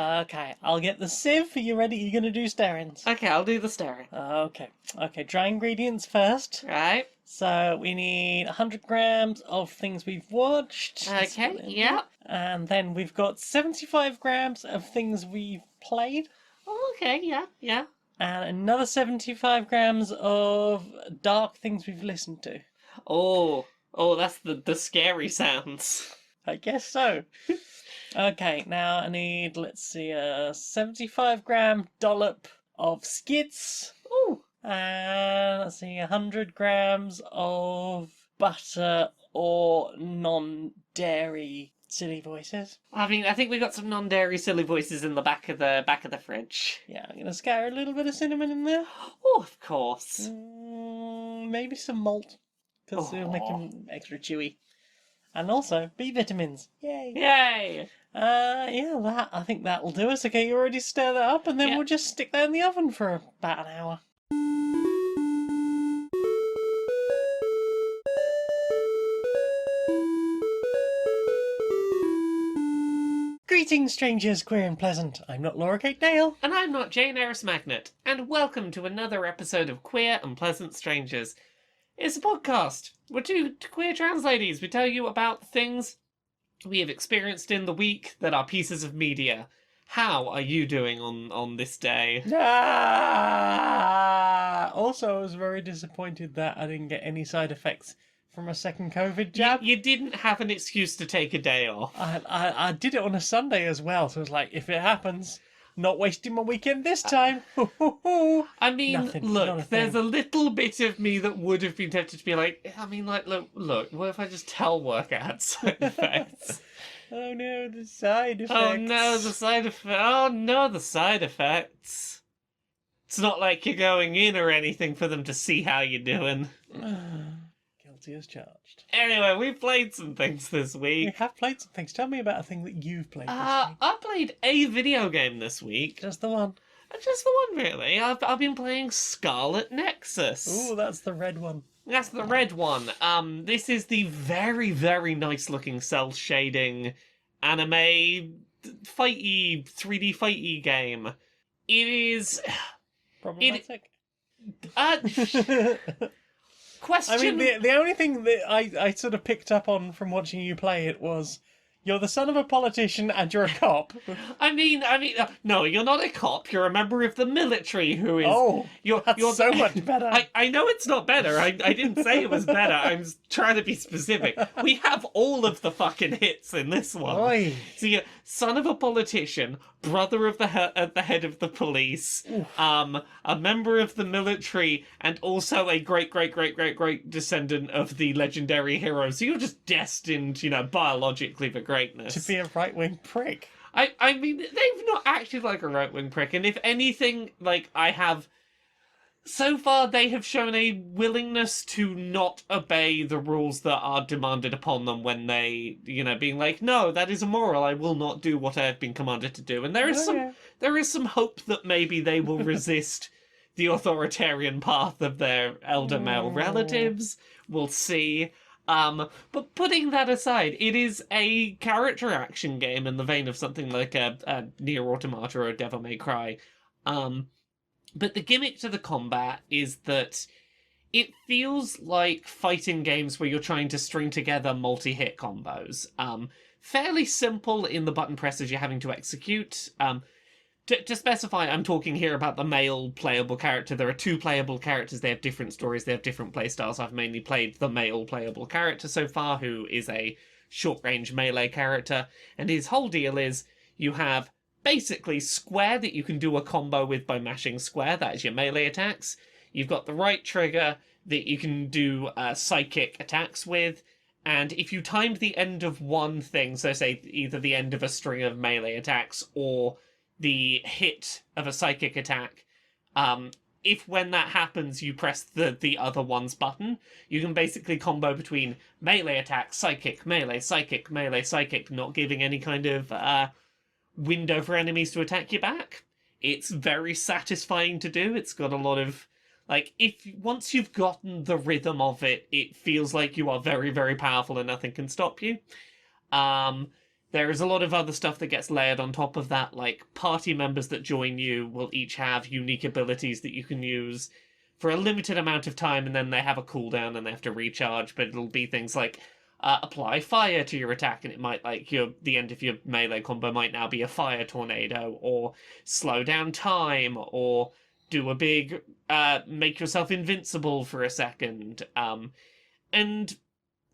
Okay, I'll get the sieve. Are you ready? You're gonna do stirrings. Okay, I'll do the staring. Okay. Okay, dry ingredients first. Right? So we need 100 grams of things we've watched. Let's put Okay, it in yeah. there. And then we've got 75 grams of things we've played. Oh, okay, yeah. And another 75 grams of dark things we've listened to. Oh, that's the scary sounds. I guess so. Okay, now I need, let's see, a 75-gram dollop of skits. Ooh. And let's see, 100 grams of butter or non-dairy silly voices. I mean, I think we got some non-dairy silly voices in the back of the fridge. Yeah, I'm gonna scatter a little bit of cinnamon in there. Oh, of course. Maybe some malt, because it'll make them extra chewy. And also B vitamins. Yay! Yay! Yeah, I think that'll do us. Okay, you already stir that up, and then Yeah. we'll just stick that in the oven for about an hour. Greetings, strangers, queer and pleasant. I'm not Laura Kate Dale. And I'm not Jane Eris Magnet, and welcome to another episode of Queer and Pleasant Strangers. It's a podcast. We're two queer trans ladies. We tell you about things we have experienced in the week that are pieces of media. How are you doing on this day? Also, I was very disappointed that I didn't get any side effects from a second COVID jab. You didn't have an excuse to take a day off. I did it on a Sunday as well, so it was like, if it happens, not wasting my weekend this time. I mean, Nothing, not a look, there's thing. a little bit of me that would have been tempted to be like, look, what if I just tell work I had side effects? Oh no, the side effects. Oh no, the side effects. Oh no, the side effects. It's not like you're going in or anything for them to see how you're doing. Guilty as charged. Anyway, we played some things this We week. have played some things. Tell me about a thing that you've played this week. I played a video game this week. Just the one. Just the one, really. I've been playing Scarlet Nexus. Ooh, that's the red one. That's the red one. This is the very, very nice looking cel shading anime fighty 3D fighty game. It is Problematic. Question. I mean, the only thing that I sort of picked up on from watching you play it was you're the son of a politician and you're a cop. I mean, no, you're not a cop. You're a member of the military who is. Oh, you're so much better. I know it's not better. I didn't say it was better. I'm trying to be specific. We have all of the fucking hits in this one. Oi. So you're son of a politician, brother of the head of the police, a member of the military, and also a great descendant of the legendary hero. So you're just destined, biologically for greatness. To be a right-wing prick. I mean, they've not acted like a right-wing prick, and if anything, so far they have shown a willingness to not obey the rules that are demanded upon them when they, being like, no, that is immoral, I will not do what I have been commanded to do. And there is some hope that maybe they will resist the authoritarian path of their elder male relatives. We'll see. But putting that aside, it is a character action game in the vein of something like a Nier Automata or a Devil May Cry. But the gimmick to the combat is that it feels like fighting games where you're trying to string together multi-hit combos. Fairly simple in the button presses you're having to execute. To specify, I'm talking here about the male playable character. There are two playable characters. They have different stories. They have different playstyles. I've mainly played the male playable character so far, who is a short-range melee character. And his whole deal is you have basically square that you can do a combo with by mashing square. That is your melee attacks. You've got the right trigger that you can do psychic attacks with. And if you timed the end of one thing, so say either the end of a string of melee attacks or the hit of a psychic attack, if when that happens you press the other one's button, you can basically combo between melee attack, psychic, melee, psychic, not giving any kind of window for enemies to attack you back. It's very satisfying to do. It's got a lot of, once you've gotten the rhythm of it, it feels like you are very, very powerful and nothing can stop you. There is a lot of other stuff that gets layered on top of that, like party members that join you will each have unique abilities that you can use for a limited amount of time, and then they have a cooldown and they have to recharge, but it'll be things like apply fire to your attack, and it might, like, the end of your melee combo might now be a fire tornado, or slow down time, or do a big make yourself invincible for a second. And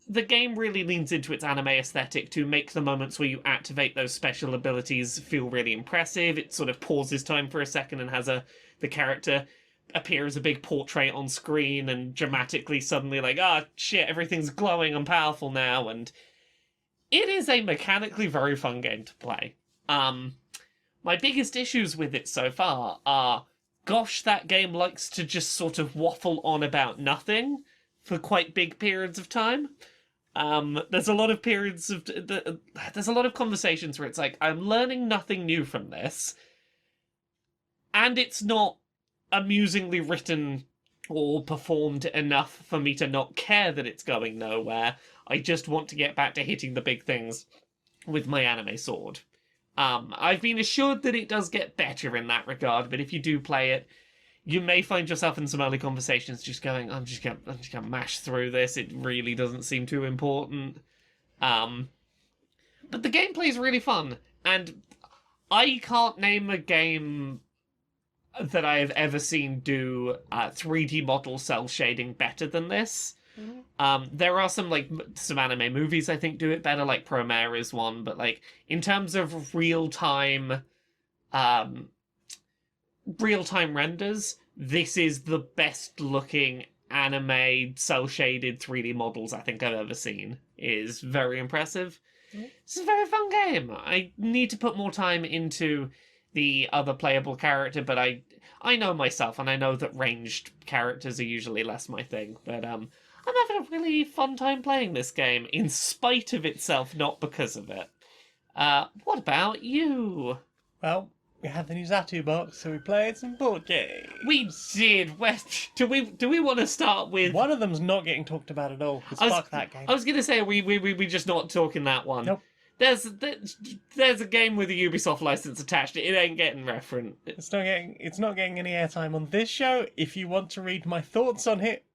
the game really leans into its anime aesthetic to make the moments where you activate those special abilities feel really impressive. It sort of pauses time for a second and has the character appear as a big portrait on screen and dramatically suddenly like, shit, everything's glowing, I'm powerful now. And it is a mechanically very fun game to play. My biggest issues with it so far are, gosh, that game likes to just sort of waffle on about nothing for quite big periods of time. There's a lot of periods of there's a lot of conversations where it's like, I'm learning nothing new from this, and it's not amusingly written or performed enough for me to not care that it's going nowhere. I just want to get back to hitting the big things with my anime sword. I've been assured that it does get better in that regard, but if you do play it, you may find yourself in some early conversations just going, I'm just gonna mash through this, it really doesn't seem too important. But the gameplay is really fun, and I can't name a game that I have ever seen do 3D model cell shading better than this. Mm-hmm. There are some anime movies I think do it better, like Promare is one, but like in terms of real-time renders, this is the best looking anime cell shaded 3D models I think I've ever seen. It is very impressive. Mm-hmm. It's a very fun game. I need to put more time into the other playable character, but I know myself, and I know that ranged characters are usually less my thing, but I'm having a really fun time playing this game, in spite of itself, not because of it. What about you? Well, we had the new Zatu box, so we played some board games. We did. Do we want to start with... One of them's not getting talked about at all, because fuck that game. I was going to say, we just not talking that one. Nope. There's a game with a Ubisoft license attached. It ain't getting referenced. It's not getting any airtime on this show. If you want to read my thoughts on it,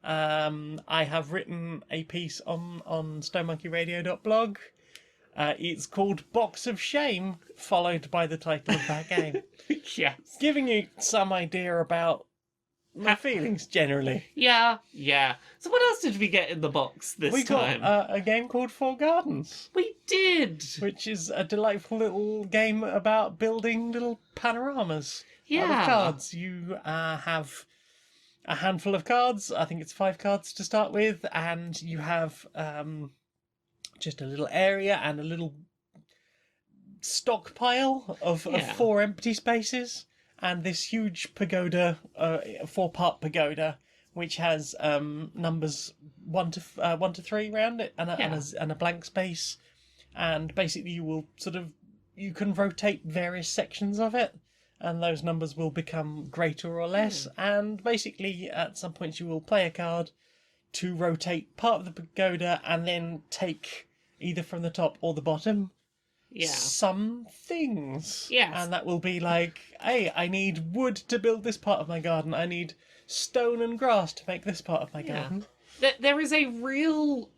I have written a piece on stonemonkeyradio.blog. It's called Box of Shame, followed by the title of that game. Yes. Giving you some idea about my feelings generally. Yeah. So what else did we get in the box this time? We got a game called Four Gardens. We did! Which is a delightful little game about building little panoramas out of cards. You have a handful of cards. I think it's 5 cards to start with, and you have just a little area and a little stockpile of 4 empty spaces, and this huge pagoda, 4-part pagoda, which has numbers 1 to 3 around it, and a blank space. And basically, you can rotate various sections of it, and those numbers will become greater or less. And basically, at some point, you will play a card to rotate part of the pagoda, and then take either from the top or the bottom some things. Yes. And that will be like, hey, I need wood to build this part of my garden. I need stone and grass to make this part of my garden. There is a real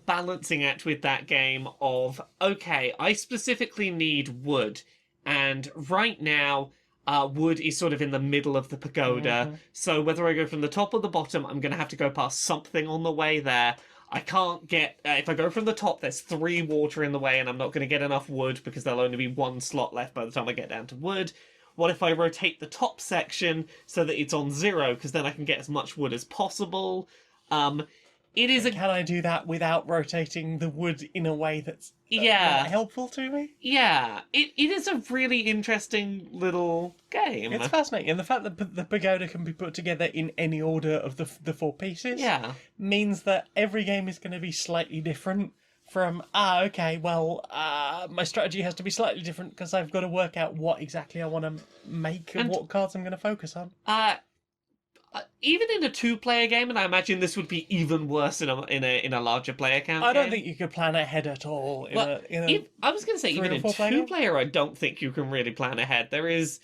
balancing act with that game of, okay, I specifically need wood, and right now wood is sort of in the middle of the pagoda, so whether I go from the top or the bottom, I'm going to have to go past something on the way there. I can't get... if I go from the top, there's 3 water in the way, and I'm not going to get enough wood because there'll only be 1 slot left by the time I get down to wood. What if I rotate the top section so that it's on 0, because then I can get as much wood as possible? It is a... Can I do that without rotating the wood in a way that's helpful to me? Yeah. It is a really interesting little game. It's fascinating. And the fact that the pagoda can be put together in any order of the 4 pieces means that every game is going to be slightly different from, my strategy has to be slightly different because I've got to work out what exactly I want to make and what cards I'm going to focus on. even in a 2-player game, and I imagine this would be even worse in a larger player count. I don't game. think you could plan ahead at all. I was going to say, even in 2-player, I don't think you can really plan ahead. There is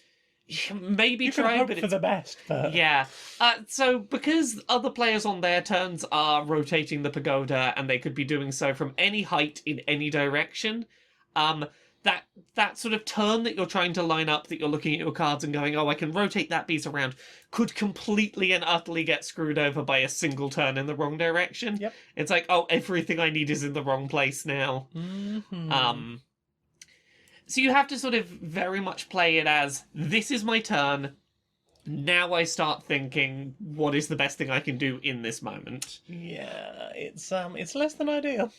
maybe you try, can hope but for the best. But... yeah. So because other players on their turns are rotating the pagoda, and they could be doing so from any height in any direction, that sort of turn that you're trying to line up, that you're looking at your cards and going, oh, I can rotate that piece around, could completely and utterly get screwed over by a single turn in the wrong direction. Yep. It's like, oh, everything I need is in the wrong place now. Mm-hmm. So you have to sort of very much play it as, this is my turn, now I start thinking, what is the best thing I can do in this moment? Yeah, it's less than ideal.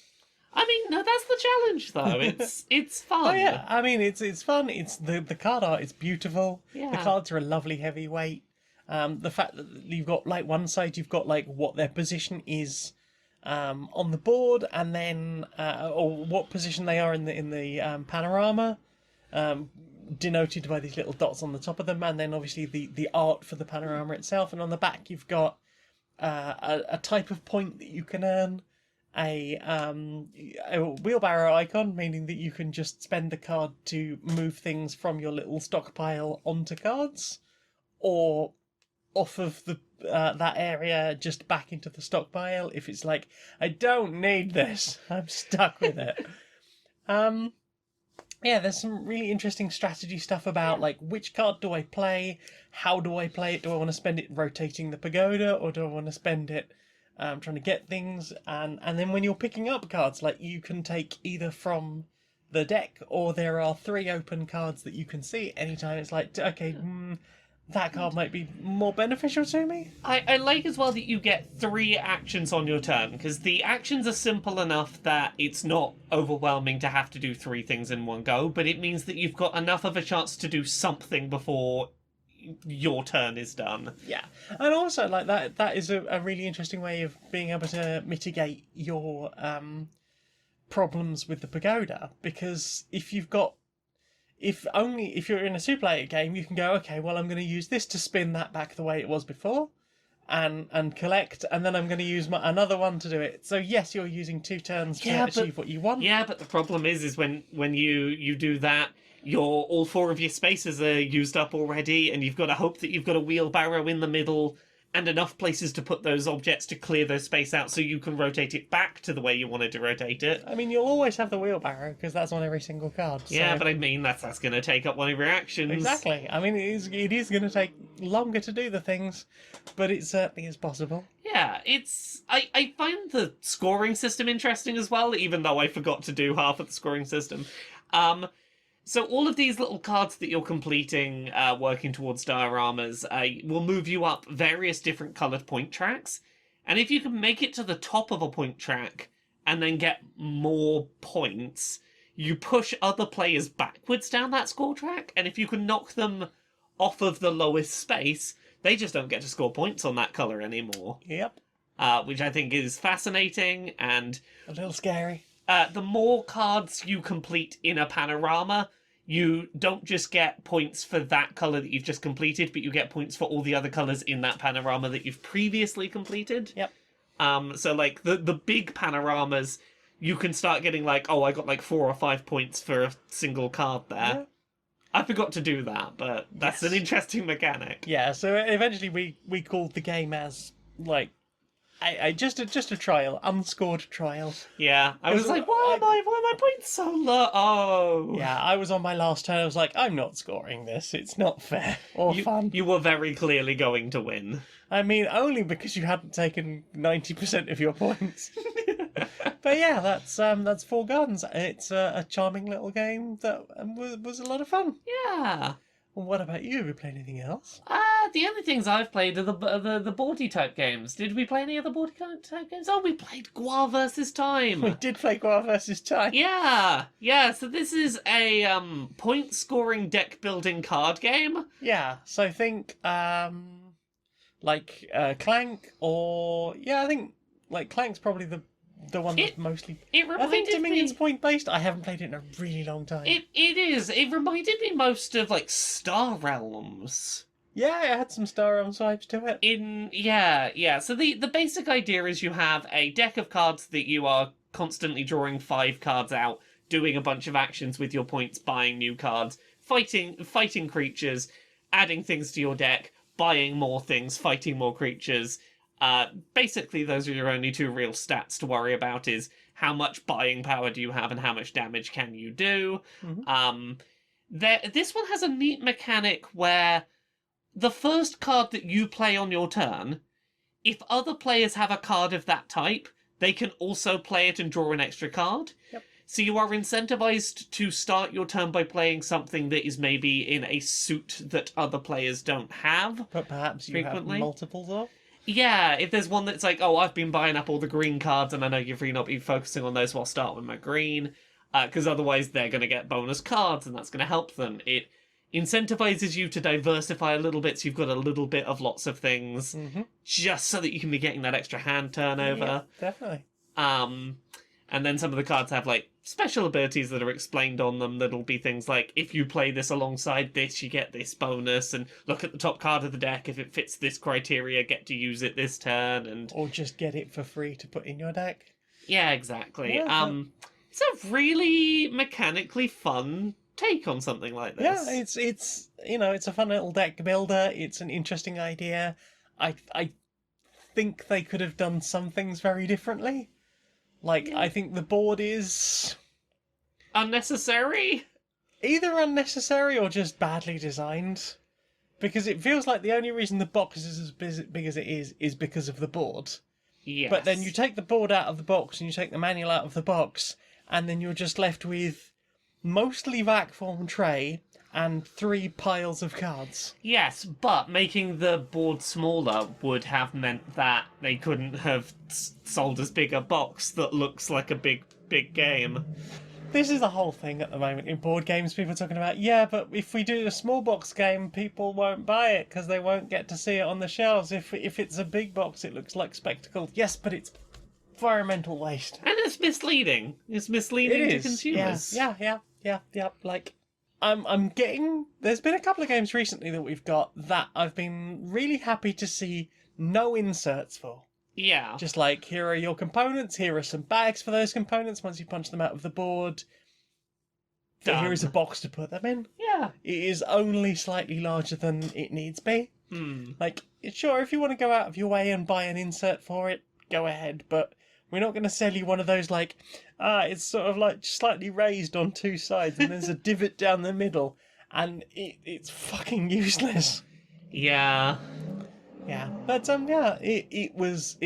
I mean, no, that's the challenge, though. It's fun. Oh yeah, I mean, it's fun. It's the card art is beautiful. Yeah. The cards are a lovely heavyweight. The fact that you've got like one side, you've got like what their position is on the board, and then or what position they are in the panorama, denoted by these little dots on the top of them, and then obviously the art for the panorama itself. And on the back, you've got a type of point that you can earn. A wheelbarrow icon, meaning that you can just spend the card to move things from your little stockpile onto cards, or off of the that area just back into the stockpile if it's like, I don't need this, I'm stuck with it. Yeah, there's some really interesting strategy stuff about like, which card do I play, how do I play it, do I want to spend it rotating the pagoda, or do I want to spend it trying to get things, and then when you're picking up cards, like, you can take either from the deck, or there are 3 open cards that you can see anytime. It's like, okay, that card might be more beneficial to me. I like as well that you get 3 actions on your turn, because the actions are simple enough that it's not overwhelming to have to do 3 things in one go, but it means that you've got enough of a chance to do something before your turn is done. Yeah, and also like that is a really interesting way of being able to mitigate your problems with the pagoda, because if you're in a 2-player game, you can go, okay, well, I'm going to use this to spin that back the way it was before and collect, and then I'm going to use another one to do it. So yes, you're using 2 turns to achieve what you want. Yeah, but the problem is when you do that, all 4 of your spaces are used up already, and you've got to hope that you've got a wheelbarrow in the middle and enough places to put those objects to clear those space out so you can rotate it back to the way you wanted to rotate it. I mean, you'll always have the wheelbarrow, because that's on every single card. Yeah, so... but I mean, that's going to take up one of your actions. Exactly. I mean, it is going to take longer to do the things, but it certainly is possible. Yeah, I find the scoring system interesting as well, even though I forgot to do half of the scoring system. So all of these little cards that you're completing, working towards dioramas, will move you up various different coloured point tracks. And if you can make it to the top of a point track and then get more points, you push other players backwards down that score track. And if you can knock them off of the lowest space, they just don't get to score points on that colour anymore. Yep. Which I think is fascinating and... a little scary. The more cards you complete in a panorama, you don't just get points for that colour that you've just completed, but you get points for all the other colours in that panorama that you've previously completed. Yep. So, like, the big panoramas, you can start getting, like, oh, I got, like, 4 or 5 points for a single card there. Yeah. I forgot to do that, but that's an interesting mechanic. Yeah, so eventually we called the game as, like, just a trial, unscored trial. Yeah, I was like, why am my points so low? Oh. Yeah, I was on my last turn. I was like, I'm not scoring this. It's not fair or fun. You were very clearly going to win. I mean, only because you hadn't taken 90% of your points. But yeah, that's 4 Guns. It's a charming little game that was a lot of fun. Yeah. What about you? Have you played anything else? The only things I've played are the boardy type games. Did we play any other boardy type games? Oh, we played Gua versus Time. We did play Gua versus Time. Yeah. So this is a point scoring deck building card game. Yeah. So think like Clank, or I think like Clank's probably the one that's mostly... I think Dominion's point-based. I haven't played it in a really long time. It is. It reminded me most of, like, Star Realms. Yeah, it had some Star Realms vibes to it. Yeah. So the basic idea is you have a deck of cards that you are constantly drawing 5 cards out, doing a bunch of actions with your points, buying new cards, fighting creatures, adding things to your deck, buying more things, fighting more creatures. Basically, those are your only 2 real stats to worry about: is how much buying power do you have and how much damage can you do. Mm-hmm. This one has a neat mechanic where the first card that you play on your turn, if other players have a card of that type, they can also play it and draw an extra card. Yep. So you are incentivized to start your turn by playing something that is maybe in a suit that other players don't have. But perhaps you frequently. have multiples of. Yeah, if there's one that's like, oh, I've been buying up all the green cards and I know you've really not been focusing on those, so I'll start with my green. Because otherwise they're going to get bonus cards and that's going to help them. It incentivizes you to diversify a little bit, so you've got a little bit of lots of things, just so that you can be getting that extra hand turnover. Yeah, definitely. And then some of the cards have like special abilities that are explained on them that'll be things like, if you play this alongside this, you get this bonus, and look at the top card of the deck, if it fits this criteria, get to use it this turn, and or just get it for free to put in your deck. Yeah, exactly. Yeah, It's a really mechanically fun take on something like this. Yeah, it's it's a fun little deck builder. It's an interesting idea. I think they could have done some things very differently. Like, I think the board is unnecessary? Either unnecessary or just badly designed. Because it feels like the only reason the box is as big as it is because of the board. Yes. But then you take the board out of the box and you take the manual out of the box, and then you're just left with mostly vac form tray and 3 piles of cards. Yes, but making the board smaller would have meant that they couldn't have sold as big a box that looks like a big game. This is the whole thing at the moment in board games. People are talking about, yeah, but if we do a small box game, people won't buy it because they won't get to see it on the shelves. If it's a big box, it looks like spectacle. Yes, but it's environmental waste. And it's misleading. It's misleading to consumers. Yeah. Like, I'm getting... There's been a couple of games recently that we've got that I've been really happy to see no inserts for. Yeah. Just like, here are your components, here are some bags for those components once you punch them out of the board. Done. Here is a box to put them in. Yeah. It is only slightly larger than it needs be. Like, sure, if you want to go out of your way and buy an insert for it, go ahead, but we're not going to sell you one of those, like, it's sort of like slightly raised on 2 sides and there's a divot down the middle, and it's fucking useless. Yeah. Yeah, but it was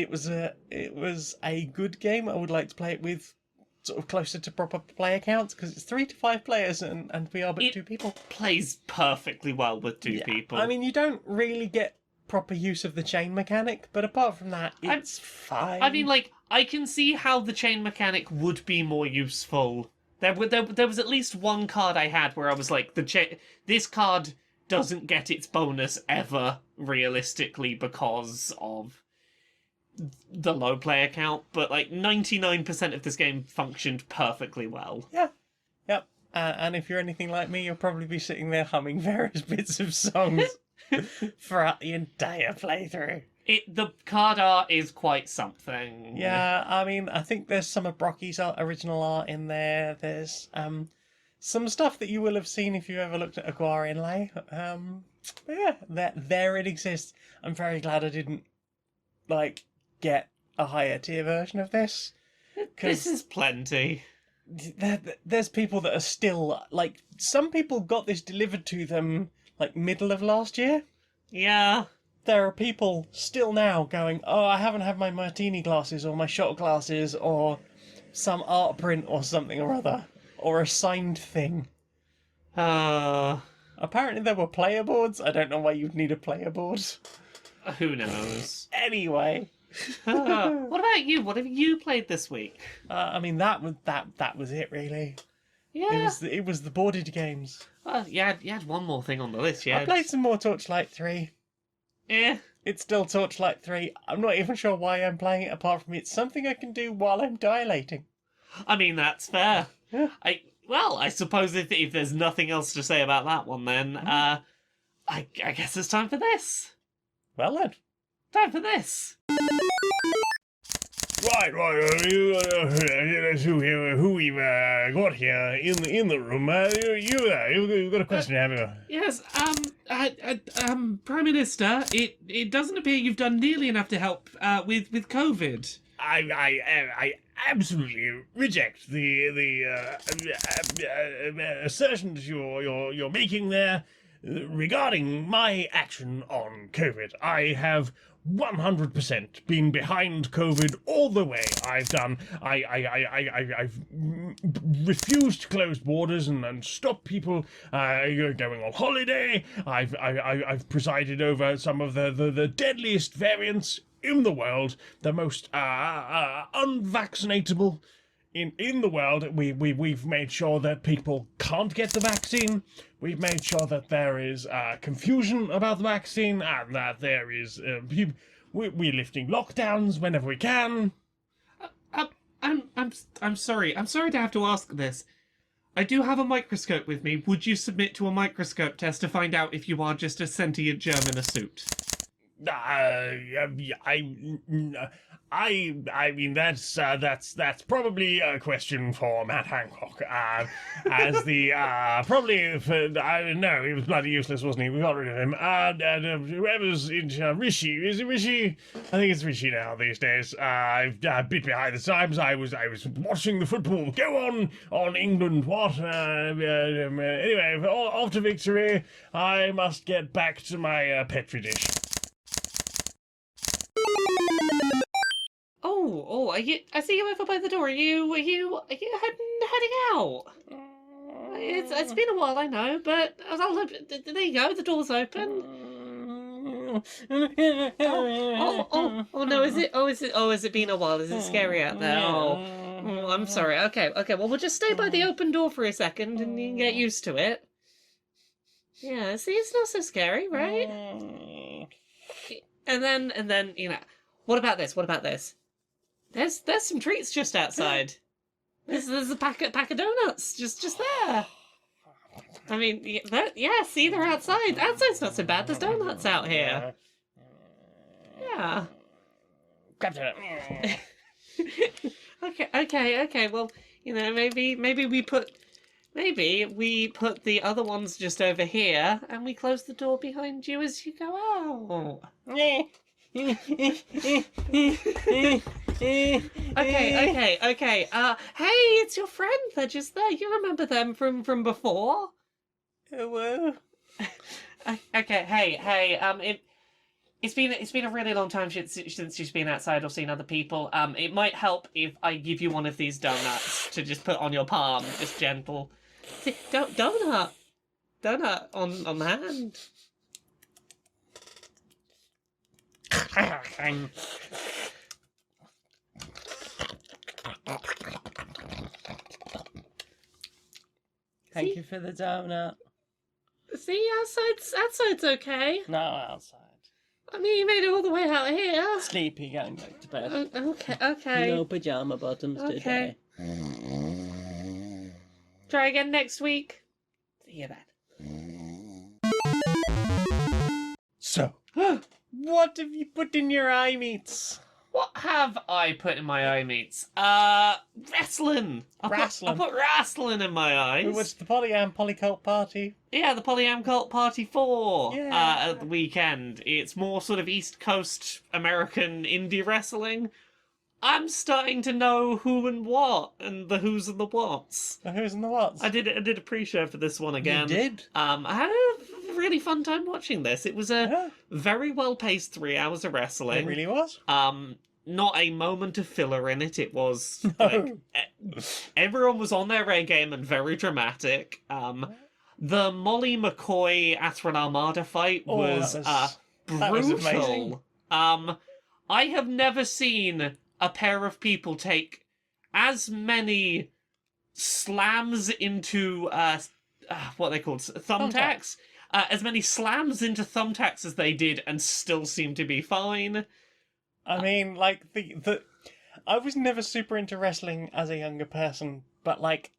a good game. I would like to play it with sort of closer to proper player counts because it's 3 to 5 players and we are but 2 people. Plays perfectly well with 2 people. I mean, you don't really get proper use of the chain mechanic, but apart from that, it's fine. I mean, like, I can see how the chain mechanic would be more useful. There was at least one card I had where I was like, this card doesn't get its bonus ever, realistically, because of the low player count, but like 99% of this game functioned perfectly well. Yeah. Yep. And if you're anything like me, you'll probably be sitting there humming various bits of songs throughout the entire playthrough. The card art is quite something. Yeah, I mean, I think there's some of Brocky's original art in there. There's some stuff that you will have seen if you ever looked at Aguar Inlay. But yeah, there it exists. I'm very glad I didn't, like, get a higher tier version of this. This is plenty. There's people that are still, like, some people got this delivered to them, like, middle of last year. Yeah. There are people still now going, oh, I haven't had my martini glasses or my shot glasses or some art print or something or other. Or a signed thing. Apparently there were player boards. I don't know why you'd need a player board. Who knows? Anyway. What about you? What have you played this week? I mean, that was it, really. Yeah. It was the boarded games. You had one more thing on the list, yeah. I played some more Torchlight 3. Yeah. It's still Torchlight 3. I'm not even sure why I'm playing it, apart from it's something I can do while I'm dilating. I mean, that's fair. Yeah. I suppose if there's nothing else to say about that one, then I guess it's time for this. Well then. Time for this. Right. Let's see who we've got here in the room. You've got a question, have you? Yes, Prime Minister, it doesn't appear you've done nearly enough to help with COVID. I absolutely reject the assertions you're making there regarding my action on COVID. I have 100% been behind COVID all the way. I've refused to close borders and stop people going on holiday. I've presided over some of the deadliest variants in the world, the most unvaccinatable in the world. We've made sure that people can't get the vaccine. We've made sure that there is confusion about the vaccine, and that there is we're lifting lockdowns whenever we can. I'm sorry. I'm sorry to have to ask this. I do have a microscope with me. Would you submit to a microscope test to find out if you are just a sentient germ in a suit? I mean that's probably a question for Matt Hancock. As the probably for no, he was bloody useless, wasn't he? We got rid of him. Whoever's in charge, Rishi, is it Rishi? I think it's Rishi now these days. I've bit behind the times. I was watching the football go on England. What? Anyway, after victory, I must get back to my petri dish. Oh, I see you over by the door. Are you heading out? It's been a while, I know, but there you go. The door's open. Oh no! Is it been a while? Is it scary out there? Oh, I'm sorry. Okay. Well, we'll just stay by the open door for a second, and you can get used to it. Yeah. See, it's not so scary, right? And then what about this? There's some treats just outside. There's a pack of donuts just there. I mean, yeah, see, they're outside. Outside's not so bad. There's donuts out here. Yeah. Grab donut. Okay. Well, maybe we put the other ones just over here, and we close the door behind you as you go out. Okay. Hey, it's your friend. They're just there. You remember them from before? Hello. Okay. Hey. It's been a really long time since you've been outside or seen other people. It might help if I give you one of these donuts to just put on your palm, just gentle. See, donut on the hand. Thank you for the donut. See, outside's okay. No, outside. I mean, you made it all the way out here. Sleepy, going back to bed. Okay. No pyjama bottoms today. Try again next week. See you then. So, what have you put in your eye meats? What have I put in my eye meats? Wrestling. I put wrestling in my eyes. It was the PolyAm Polycult Party. Yeah, the PolyAm Cult Party 4 Yeah. at the weekend. It's more sort of East Coast American indie wrestling. I'm starting to know who and what, and the who's and the whats. The who's and the whats. I did a pre-show for this one again. You did? I had a really fun time watching this. It was a very well-paced 3 hours of wrestling. It really was. Not a moment of filler in it. It was like everyone was on their A game and very dramatic. The Molly McCoy Atron Armada fight was brutal. That was amazing. I have never seen a pair of people take as many slams into what they called thumbtacks. As many slams into thumbtacks as they did, and still seem to be fine. I mean, like, I was never super into wrestling as a younger person, but, like,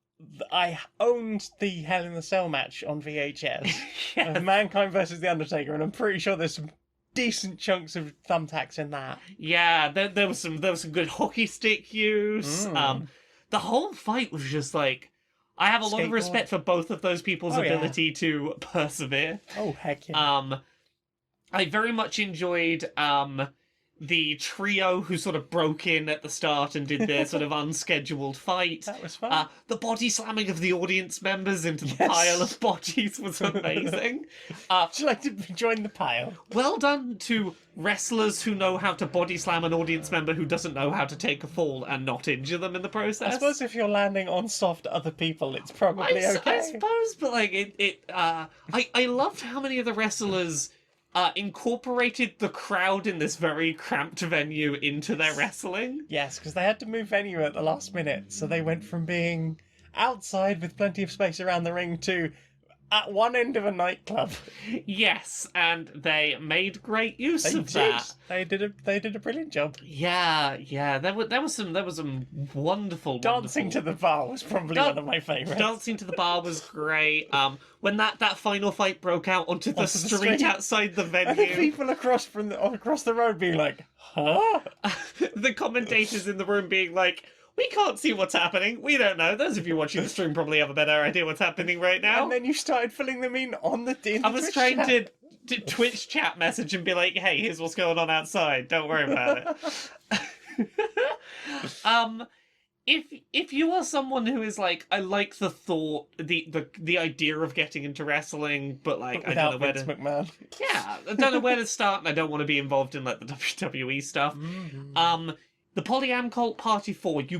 I owned the Hell in the Cell match on VHS Yes. of Mankind versus The Undertaker, and I'm pretty sure there's some decent chunks of thumbtacks in that. Yeah, there was some good hockey stick use. The whole fight was just like, I have a lot of Skateboard. respect for both of those people's Oh, yeah. ability to persevere. Oh, heck yeah. I very much enjoyed the trio who sort of broke in at the start and did their sort of unscheduled fight. That was fun. The body slamming of the audience members into the Yes. pile of bodies was amazing. Would you like to join the pile? Well done to wrestlers who know how to body slam an audience member who doesn't know how to take a fall and not injure them in the process. I suppose if you're landing on soft other people, it's probably okay. I suppose, but like I loved how many of the wrestlers incorporated the crowd in this very cramped venue into their wrestling. Yes, because they had to move venue at the last minute, so they went from being outside with plenty of space around the ring to at one end of a nightclub. Yes, and they made great use They of did. that. They did a brilliant job. Yeah. There was some wonderful Dancing to the bar was probably one of my favourites. Dancing to the bar was great. When that final fight broke out onto the street outside the And the venue, people across the road being like, huh? the commentators in the room being like, "We can't see what's happening. We don't know. Those of you watching the stream probably have a better idea what's happening right now." And then you started filling them in on the I was Twitch trying chat. to Twitch chat message and be like, "Hey, here's what's going on outside. Don't worry about it." If you are someone who is like, I like the thought, the idea of getting into wrestling, but like I don't know Without where Vince to, McMahon. yeah, I don't know where to start, and I don't want to be involved in like the WWE stuff. The PolyAm Cult Party 4, you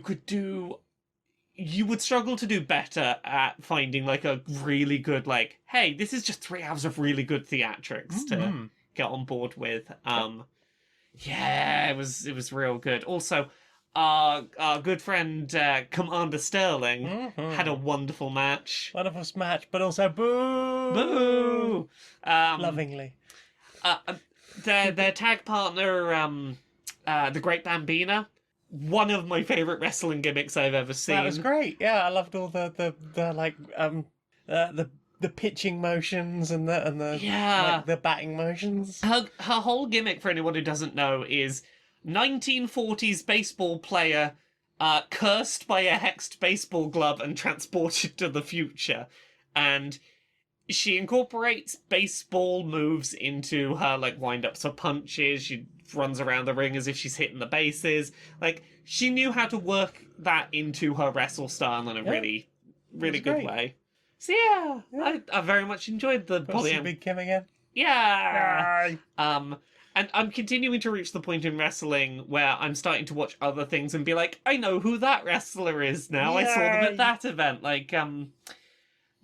would struggle to do better at finding like a really good, like, hey, this is just 3 hours of really good theatrics to get on board with. Yeah, it was real good. Also, our good friend Commander Sterling had a wonderful match. Wonderful match, but also boo! Boo! Lovingly. Their tag partner, the Great Bambina, one of my favourite wrestling gimmicks I've ever seen. That was great. Yeah, I loved all the like the pitching motions and the Yeah. like, the batting motions. Her whole gimmick, for anyone who doesn't know, is 1940s baseball player cursed by a hexed baseball glove and transported to the future. And she incorporates baseball moves into her, like, wind-ups or punches. She runs around the ring as if she's hitting the bases. Like, she knew how to work that into her wrestle style in a really good great. way. So yeah. I very much enjoyed the What's the PolyAm. big Kim again? Yeah! Yay. And I'm continuing to reach the point in wrestling where I'm starting to watch other things and be like, I know who that wrestler is now. I saw them Yay. at that event. Like,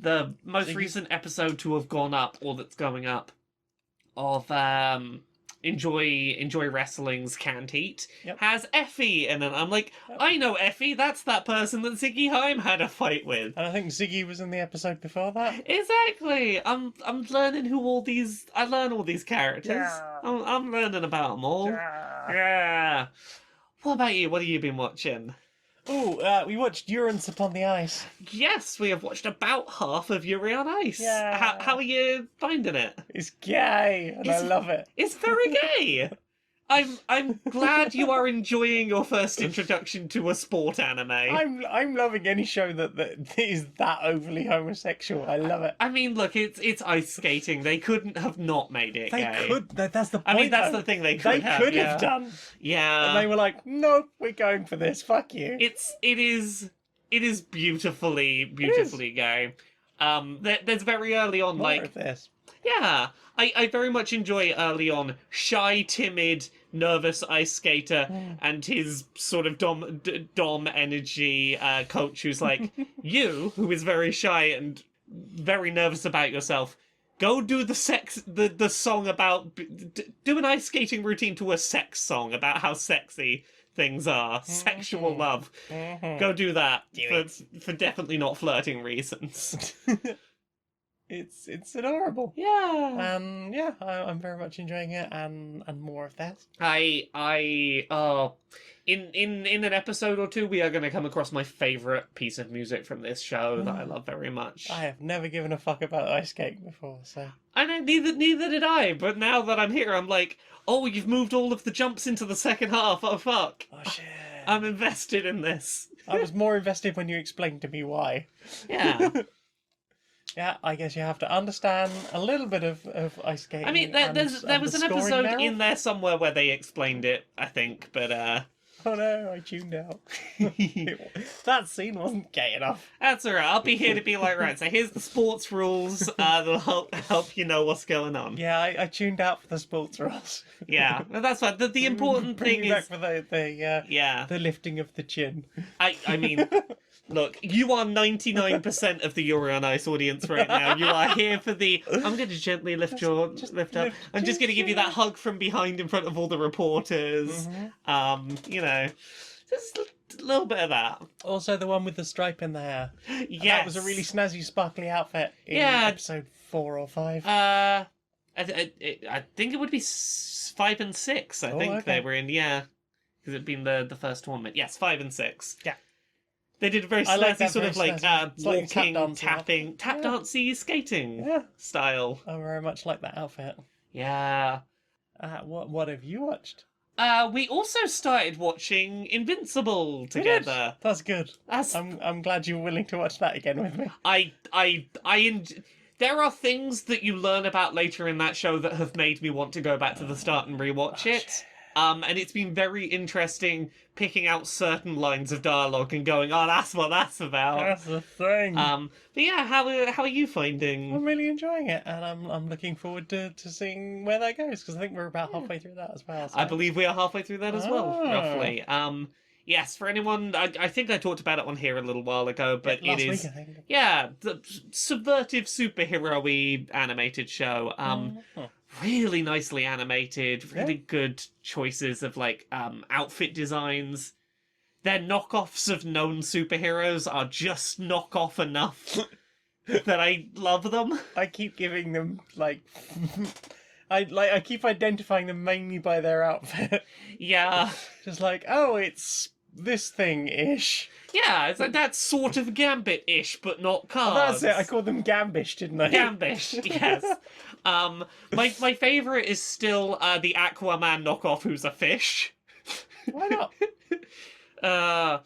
the most So you- recent episode to have gone up, or that's going up, of Enjoy Wrestling's Canned Heat has Effie in it. I'm like, I know Effie, that's that person that Ziggy Haim had a fight with. And I think Ziggy was in the episode before that. Exactly. I'm learning I learn all these characters. Yeah. I'm learning about them all. Yeah. What about you? What have you been watching? Oh, we watched Urine Upon the Ice. Yes, we have watched about half of Yuri on Ice. Yeah. How are you finding it? It's gay, and I It's- love it. It's very gay. I'm glad you are enjoying your first introduction to a sport anime. I'm loving any show that is that overly homosexual. I love it. I mean, look, it's ice skating. They couldn't have not made it They gay. could. That's the point. I mean, that's though. the thing. They They could could have done. Yeah. And they were like, nope, we're going for this. Fuck you. It is beautifully gay. There's very early on, More like, of this. yeah, I very much enjoy early on shy, timid, nervous ice skater and his sort of dom energy coach who's like, you, who is very shy and very nervous about yourself, go do the song about do an ice skating routine to a sex song about how sexy things are, sexual love. Go do that for definitely not flirting reasons. It's adorable. Yeah. Yeah, I'm very much enjoying it, and more of that. In an episode or two, we are going to come across my favorite piece of music from this show that I love very much. I have never given a fuck about Ice Cake before, so. I know, neither did I, but now that I'm here, I'm like, oh, you've moved all of the jumps into the second half, oh fuck. Oh shit. I'm invested in this. I was more invested when you explained to me why. Yeah. Yeah, I guess you have to understand a little bit of ice skating. I mean, there was an episode in there somewhere where they explained it, I think, but Oh no, I tuned out. That scene wasn't gay enough. that's alright. I'll be here to be like, right, so here's the sports rules that'll help you know what's going on. Yeah, I tuned out for the sports rules. Yeah, but that's fine. The important Bring thing me back is... for the lifting of the chin. I mean... Look, you are 99% of the Yuri On Ice audience right now. You are here for the... I'm going to gently lift up. I'm just going to give you that hug from behind in front of all the reporters. You know, just a little bit of that. Also, the one with the stripe in the hair. Yes. That was a really snazzy, sparkly outfit in episode 4 or 5. I think it would be 5 and 6. I think they were in, because it'd been the first tournament. Yes, 5 and 6. Yeah. They did a very snazzy sort of like walking, tap dancey skating style. I very much like that outfit. Yeah. What have you watched? We also started watching Invincible together. That's good. I'm glad you were willing to watch that again with me. There are things that you learn about later in that show that have made me want to go back to the start and rewatch it. And it's been very interesting picking out certain lines of dialogue and going, oh, that's what that's about. That's the thing. But yeah, how are you finding? I'm really enjoying it, and I'm looking forward to seeing where that goes, because I think we're about halfway through that as well. So. I believe we are halfway through that as well, roughly. Yes, for anyone, I think I talked about it on here a little while ago, but last it is, week, I think. the subvertive superhero-y animated show. Really nicely animated, really good choices of like outfit designs. Their knockoffs of known superheroes are just knockoff enough that I love them. I keep giving them like I keep identifying them mainly by their outfit. Yeah. Just like, oh, it's this thing-ish. Yeah, it's like that sort of Gambit-ish, but not cards. Oh, that's it. I called them Gambish, didn't I? Gambish, yes. My favourite is still the Aquaman knockoff who's a fish. Why not?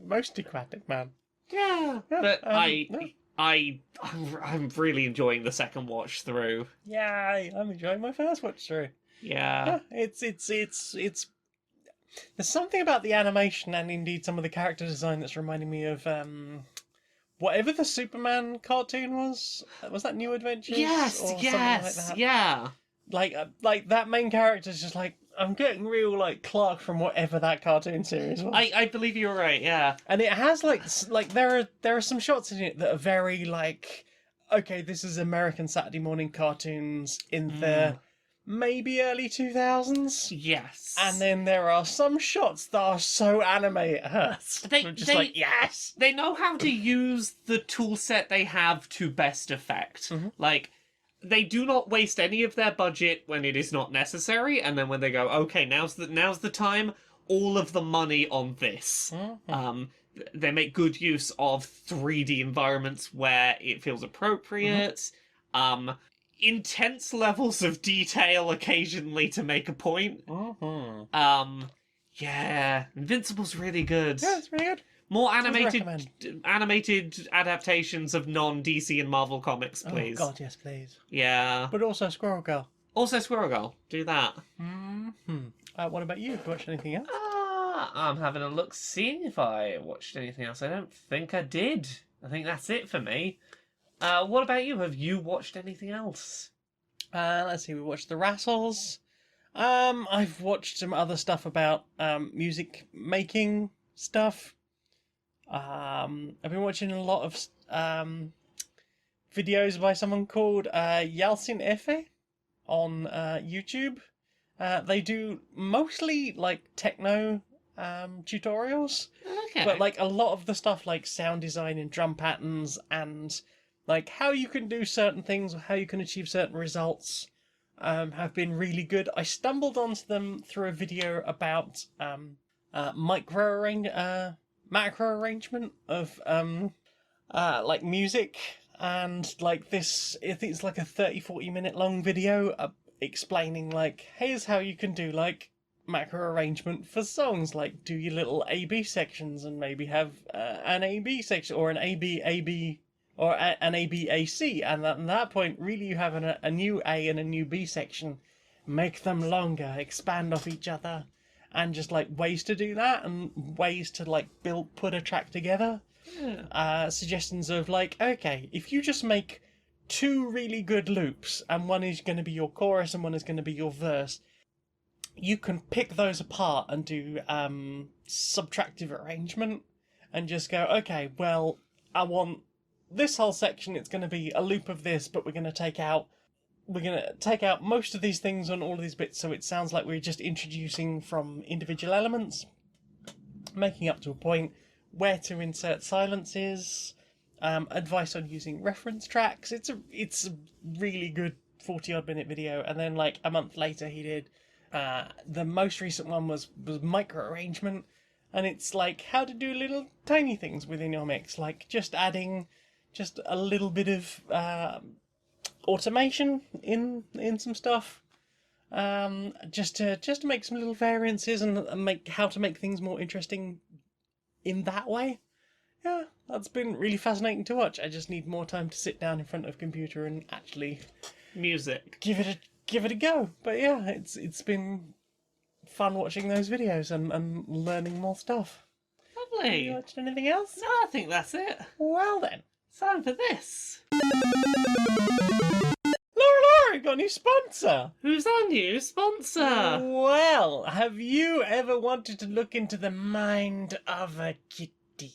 Most aquatic man. Yeah, but I'm really enjoying the second watch through. Yeah, I'm enjoying my first watch through. Yeah. It's there's something about the animation and indeed some of the character design that's reminding me of whatever the Superman cartoon was. Was that New Adventures? Yes, or yes, something like that? yeah. Like that main character's just like, I'm getting real like Clark from whatever that cartoon series was. I believe you're right, yeah. And it has like there are some shots in it that are very like, okay, this is American Saturday morning cartoons in the maybe early 2000s. Yes. And then there are some shots that are so anime it hurts. Like, yes! They know how to use the tool set they have to best effect. Like, they do not waste any of their budget when it is not necessary, and then when they go, okay, now's the time, all of the money on this. They make good use of 3D environments where it feels appropriate. Intense levels of detail occasionally to make a point. Yeah, Invincible's really good. Yeah, it's really good. More animated adaptations of non-DC and Marvel comics, please. Oh God, yes, please. Yeah. But also Squirrel Girl. Also Squirrel Girl. Do that. What about you? Have you watched anything else? I'm having a look, seeing if I watched anything else. I don't think I did. I think that's it for me. What about you? Have you watched anything else? Let's see. We watched The Rattles. I've watched some other stuff about music making stuff. I've been watching a lot of videos by someone called Yalcin Efe on YouTube. They do mostly like techno tutorials, Okay. but like a lot of the stuff like sound design and drum patterns and like how you can do certain things or how you can achieve certain results have been really good. I stumbled onto them through a video about macro arrangement of like music, and like this, I think it's like a 30-40 minute long video explaining like, here's how you can do like macro arrangement for songs, like do your little A-B sections and maybe have an A-B section or an A-B-A-B or an A-B-A-C, and at that point really you have a new A and a new B section, make them longer, expand off each other, and just like ways to do that and ways to like put a track together. Suggestions of like, okay, if you just make 2 really good loops and one is going to be your chorus and one is going to be your verse, you can pick those apart and do subtractive arrangement and just go, okay, well, I want this whole section, it's going to be a loop of this, but we're going to take out most of these things on all of these bits, so it sounds like we're just introducing from individual elements, making up to a point, where to insert silences, advice on using reference tracks. It's a really good 40-odd minute video. And then like a month later he did the most recent one was micro arrangement, and it's like how to do little tiny things within your mix, like just adding just a little bit of automation in some stuff, just to make some little variances and make how to make things more interesting in that way. Yeah, that's been really fascinating to watch. I just need more time to sit down in front of a computer and actually music. Give it a go. But yeah, it's been fun watching those videos and learning more stuff. Lovely. Have you watched anything else? No, I think that's it. Well then. Time for this. Laura, got a new sponsor. Who's our new sponsor? Well, have you ever wanted to look into the mind of a kitty?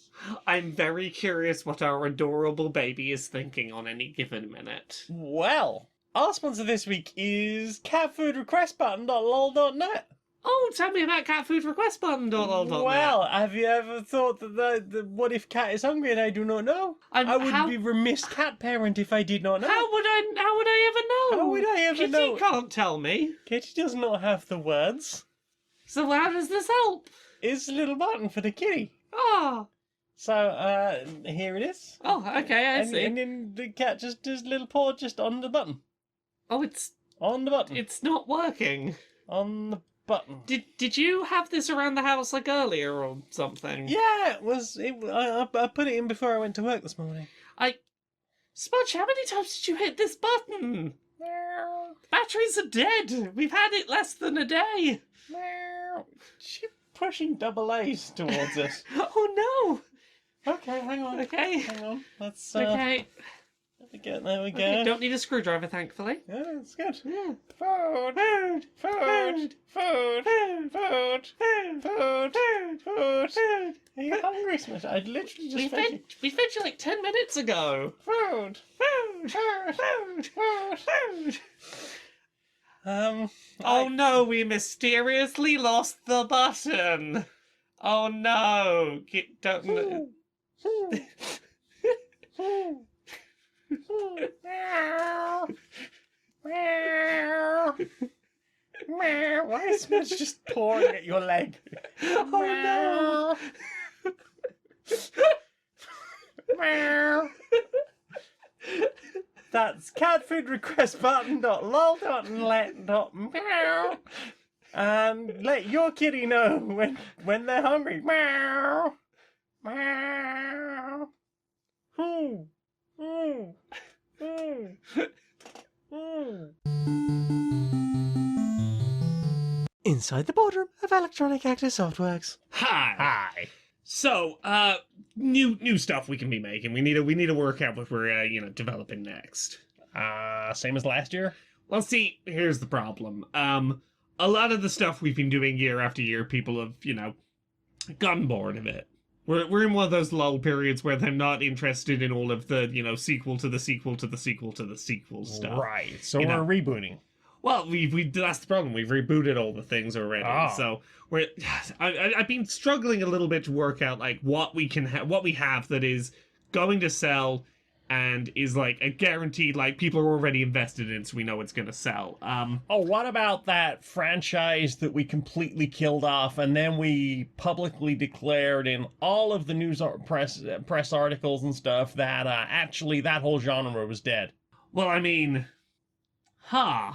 I'm very curious what our adorable baby is thinking on any given minute. Well, our sponsor this week is catfoodrequestbutton.lol.net. Oh, tell me about catfoodrequestbutton.lol.net. Well, have you ever thought that the what if cat is hungry and I do not know? I would be remiss cat parent if I did not know. How would I ever know? How would I ever know? Kitty can't tell me. Kitty does not have the words. So how does this help? It's a little button for the kitty. Ah. So, here it is. Oh, okay, I see. And then the cat just does a little paw just on the button. Oh, it's... On the button. It's not working. On the button. Did you have this around the house like earlier or something? Yeah, it was. I put it in before I went to work this morning. Smudge, how many times did you hit this button? Batteries are dead. We've had it less than a day. She's pushing double A's towards us. Oh no. Okay, hang on. Okay. Hang on. Let's. Okay. There we go. Okay, don't need a screwdriver, thankfully. Yeah, that's good. Yeah. Food. Are you hungry, Smash? I literally just We fed you like 10 minutes ago. Food. Oh no, we mysteriously lost the button. Oh no. Don't... Why is Smash just pawing at your leg? Oh no. That's catfoodrequestbutton.lol.let.meow, and let your kitty know when they're hungry. Meow. Meow. Inside the boardroom of Electronic Actor Softworks. Hi. So, new stuff we can be making. We need to work out what we're developing next. Same as last year? Well, see, here's the problem. A lot of the stuff we've been doing year after year, people have, gotten bored of it. We're in one of those lull periods where they're not interested in all of the, sequel to the sequel to the sequel to the sequel stuff. Right. So we're rebooting. Well, that's the problem. We've rebooted all the things already. Oh. So I've been struggling a little bit to work out like what we have that is going to sell and is like a guaranteed, like, people are already invested in it, so we know it's going to sell. Oh, what about that franchise that we completely killed off, and then we publicly declared in all of the news press articles and stuff that actually that whole genre was dead? Well, I mean, I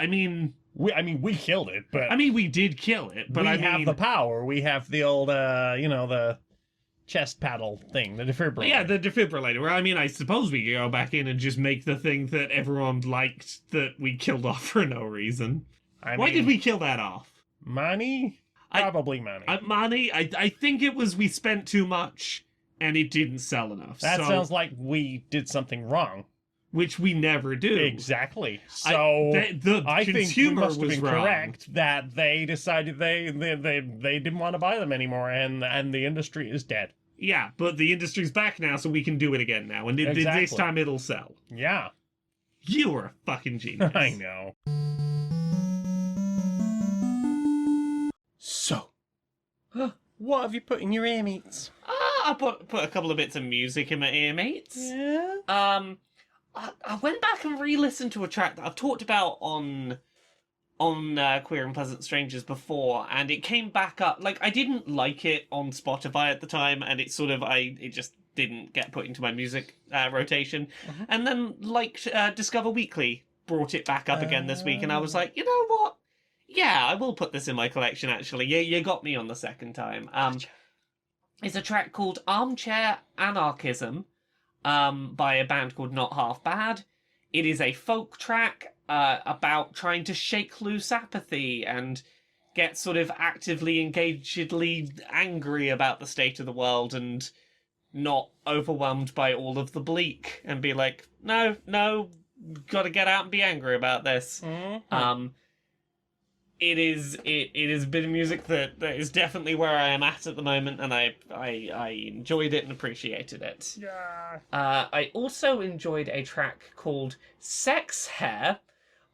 mean, we killed it, but we did kill it, but we I have mean, the power. We have the old, the chest paddle thing, the defibrillator. yeah, the defibrillator. Well, I mean, I suppose we could go back in and just make the thing that everyone liked that we killed off for no reason. Why did we kill that off? Money? Probably money. Money? I think it was we spent too much and it didn't sell enough. That sounds like we did something wrong. Which we never do. Exactly. So I think we must have been correct that they decided they didn't want to buy them anymore, and the industry is dead. Yeah, but the industry's back now, so we can do it again now, and this time it'll sell. Yeah. You are a fucking genius. I know. So, what have you put in your ear meats? I put a couple of bits of music in my ear mates. Yeah. I went back and re-listened to a track that I've talked about on Queer and Pleasant Strangers before, and it came back up. Like, I didn't like it on Spotify at the time, and it just didn't get put into my music rotation. Mm-hmm. And then, Discover Weekly brought it back up again this week, and I was like, you know what? Yeah, I will put this in my collection, actually. You got me on the second time. Gotcha. It's a track called Armchair Anarchism, by a band called Not Half Bad. It is a folk track about trying to shake loose apathy and get sort of actively, engagedly angry about the state of the world and not overwhelmed by all of the bleak and be like, no, gotta get out and be angry about this. Mm-hmm. It is a bit of music that is definitely where I am at the moment, and I enjoyed it and appreciated it. Yeah. I also enjoyed a track called Sex Hair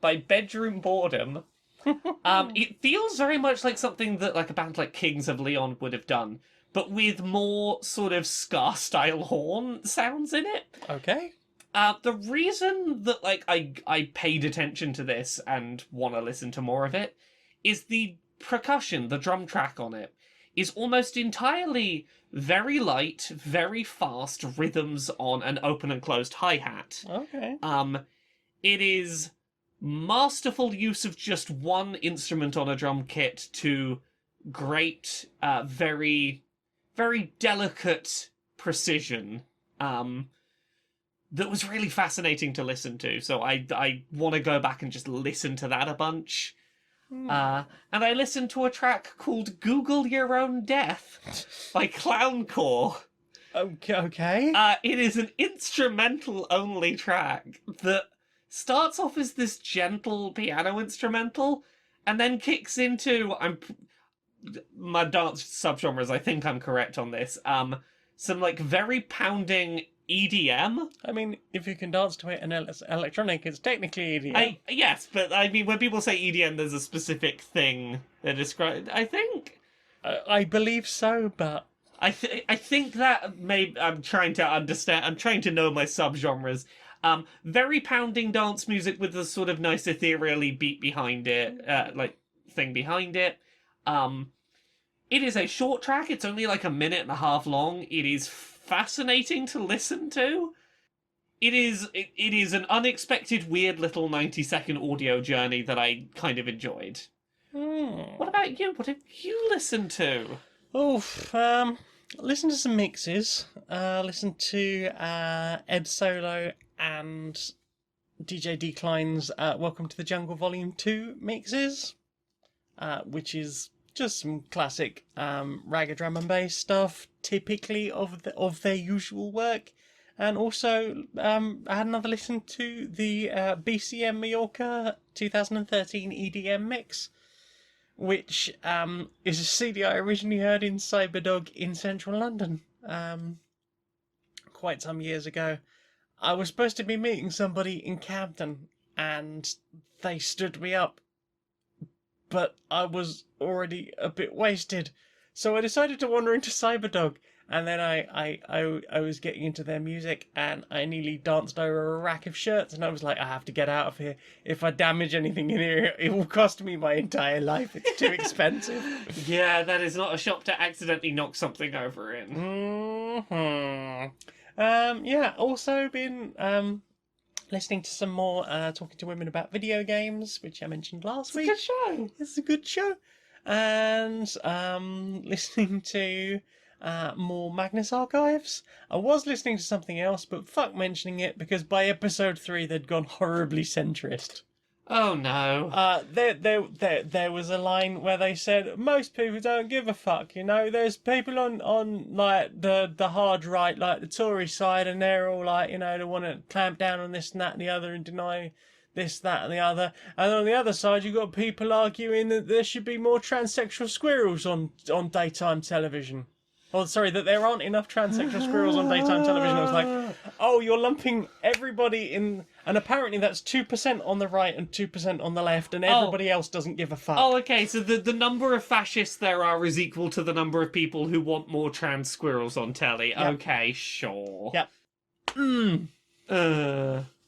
by Bedroom Boredom. It feels very much like something that like a band like Kings of Leon would have done, but with more sort of ska-style horn sounds in it. Okay. The reason that I paid attention to this and want to listen to more of it is the percussion, the drum track on it, is almost entirely very light, very fast rhythms on an open and closed hi-hat. Okay. It is masterful use of just one instrument on a drum kit to great, very, very delicate precision. That was really fascinating to listen to, so I want to go back and just listen to that a bunch. And I listened to a track called Google Your Own Death by Clowncore. Okay. It is an instrumental-only track that starts off as this gentle piano instrumental and then kicks into... my dance subgenres, I think I'm correct on this. Some, very pounding EDM. I mean, if you can dance to it and it's electronic, it's technically EDM. Yes, but I mean, when people say EDM, there's a specific thing they're describing. I think... I believe so, but... I think that I'm trying to understand... I'm trying to know my subgenres. Very pounding dance music with a sort of nice ethereally beat behind it, thing behind it. It is a short track. It's only like a minute and a half long. It is fascinating to listen to. It is an unexpected, weird little 90-second audio journey that I kind of enjoyed. What about you? What have you listened to? Listen to some mixes. Listen to Ed Solo and DJ Decline's Welcome to the Jungle Volume 2 mixes, which is just some classic ragga drum and bass stuff, typically of their usual work. And also, I had another listen to the BCM Mallorca 2013 EDM mix, which is a CD I originally heard in Cyberdog in central London quite some years ago. I was supposed to be meeting somebody in Camden, and they stood me up, but I was already a bit wasted, so I decided to wander into Cyberdog And then I was getting into their music, and I nearly danced over a rack of shirts, and I was like, I have to get out of here. If I damage anything in here, it will cost me my entire life. It's too expensive. Yeah, that is not a shop to accidentally knock something over in. Yeah, also been listening to some more Talking to Women About Video Games, which I mentioned last week. It's a good show. It's a good show. And listening to more Magnus Archives. I was listening to something else, but fuck mentioning it, because by episode 3 they'd gone horribly centrist. Oh no. There was a line where they said most people don't give a fuck, you know. There's people on like the hard right, like the Tory side, and they're all like, you know, they want to clamp down on this and that and the other and deny this, that and the other. And on the other side you've got people arguing that there should be more transsexual squirrels on daytime television. Oh, sorry, that there aren't enough transsexual squirrels on daytime television. I was like, oh, you're lumping everybody in... And apparently that's 2% on the right and 2% on the left, and everybody else doesn't give a fuck. Oh, okay, so the number of fascists there are is equal to the number of people who want more trans squirrels on telly. Yep. Okay, sure. Yep.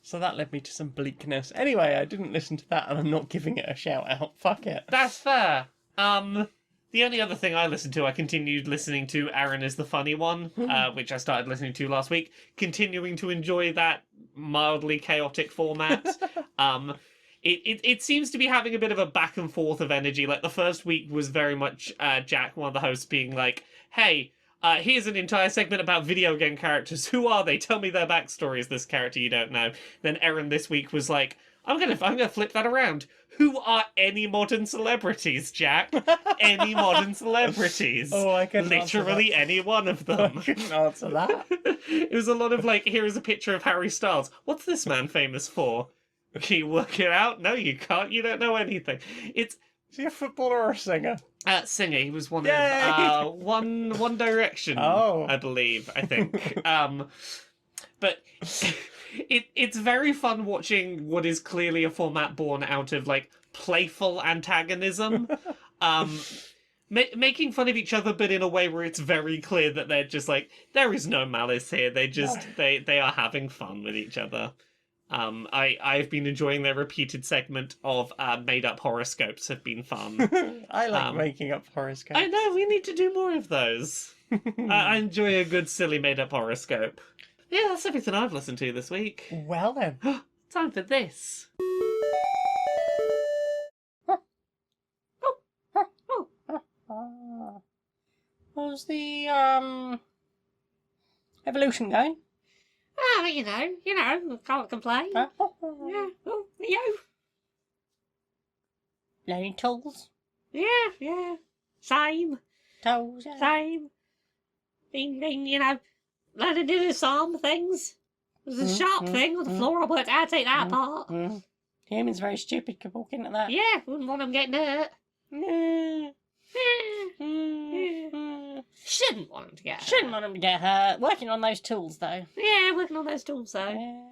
So that led me to some bleakness. Anyway, I didn't listen to that, and I'm not giving it a shout out. Fuck it. That's fair. The only other thing I listened to, I continued listening to Aaron is the Funny One, which I started listening to last week, continuing to enjoy that mildly chaotic format. It seems to be having a bit of a back and forth of energy. Like, the first week was very much Jack, one of the hosts, being like, hey, here's an entire segment about video game characters. Who are they? Tell me their backstory as this character you don't know. Then Aaron this week was like, I'm gonna flip that around. Who are any modern celebrities, Jack? Any modern celebrities? Oh, I can literally any one of them. I couldn't answer that. It was a lot of like, here is a picture of Harry Styles. What's this man famous for? Can you work it out? No, you can't. You don't know anything. Is he a footballer or a singer? Singer. He was one of One Direction. Oh, I believe. I think. But. It's very fun watching what is clearly a format born out of, like, playful antagonism. Making fun of each other, but in a way where it's very clear that they're just like, there is no malice here. They just, they are having fun with each other. I've been enjoying their repeated segment of made-up horoscopes have been fun. I like making up horoscopes. I know, we need to do more of those. I enjoy a good, silly made-up horoscope. Yeah, that's everything I've listened to this week. Well then. Time for this. How's the evolution going? Oh, you know, can't complain. Yeah, oh, you. Learning tools? Yeah. Same. Tools, yeah. Same. Been, you know, learning to do some things. There's a sharp thing on the floor. I worked out how to take that apart. Human's very stupid, could walk into that. Yeah, wouldn't want them getting hurt. Shouldn't want them to get hurt. Shouldn't want them to get hurt. Working on those tools, though. Yeah, working on those tools, though.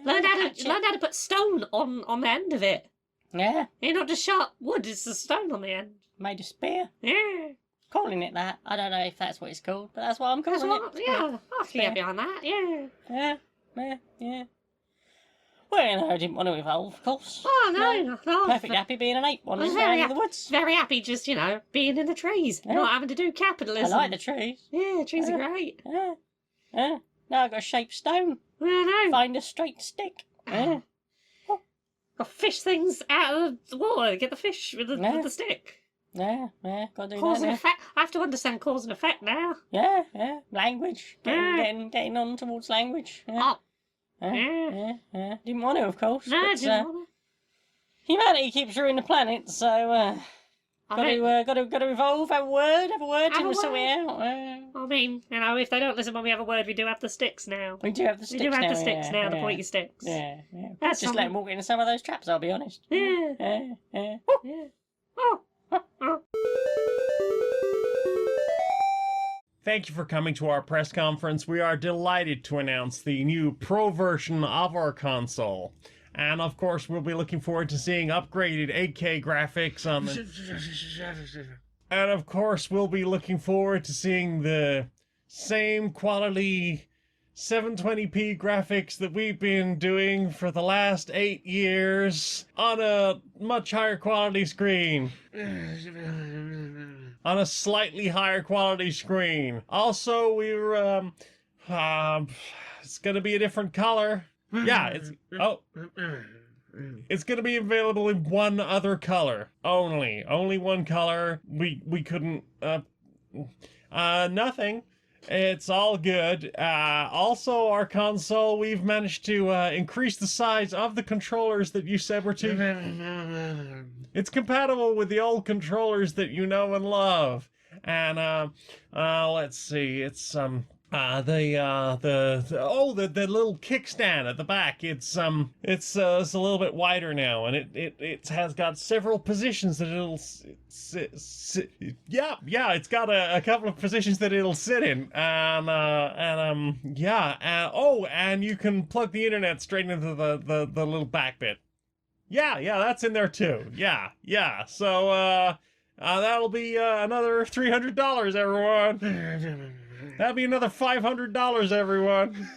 Learned how to put stone on the end of it. Yeah. You're not just sharp wood, it's the stone on the end. Made a spear. Yeah. Calling it that. I don't know if that's what it's called, but that's what I'm calling it. Yeah, I can get behind that, yeah. Yeah. Well, you know, I didn't want to evolve, of course. Oh, no. Perfectly happy being an ape wandering around in the woods. Very happy just, you know, being in the trees. Yeah. Not having to do capitalism. I like the trees. Yeah, trees are great. Yeah. Now I've got to shape stone. I know. Find a straight stick. Yeah. Got to fish things out of the water. Get the fish with the stick. Yeah, got to do cause that. And effect. I have to understand cause and effect now. Yeah. Language. Getting on towards language. Yeah. Yeah. Didn't want to, of course. No, I didn't want to. Humanity keeps ruining the planet, so got to evolve. Have a word. Till we sort it out. I mean, you know, if they don't listen when we have a word, we do have the sticks now. We do have the sticks now. The pointy sticks. Yeah. That's just let them walk into some of those traps. I'll be honest. Yeah. Oh. Thank you for coming to our press conference. We are delighted to announce the new Pro version of our console. And of course, we'll be looking forward to seeing upgraded 8K graphics on the... And of course, we'll be looking forward to seeing the same quality 720p graphics that we've been doing for the last 8 years on a much higher quality screen. On a slightly higher quality screen. Also, it's gonna be a different color. Yeah, it's gonna be available in one other color. Only one color. We couldn't, nothing. It's all good. Also, our console, we've managed to increase the size of the controllers that you said were too... It's compatible with the old controllers that you know and love. And, let's see, it's, the little kickstand at the back. It's a little bit wider now, and it has got several positions that it'll it's got a couple of positions that it'll sit in, and you can plug the internet straight into the little back bit. Yeah, that's in there too. Yeah. So that'll be another $300, everyone. That'll be another $500, everyone.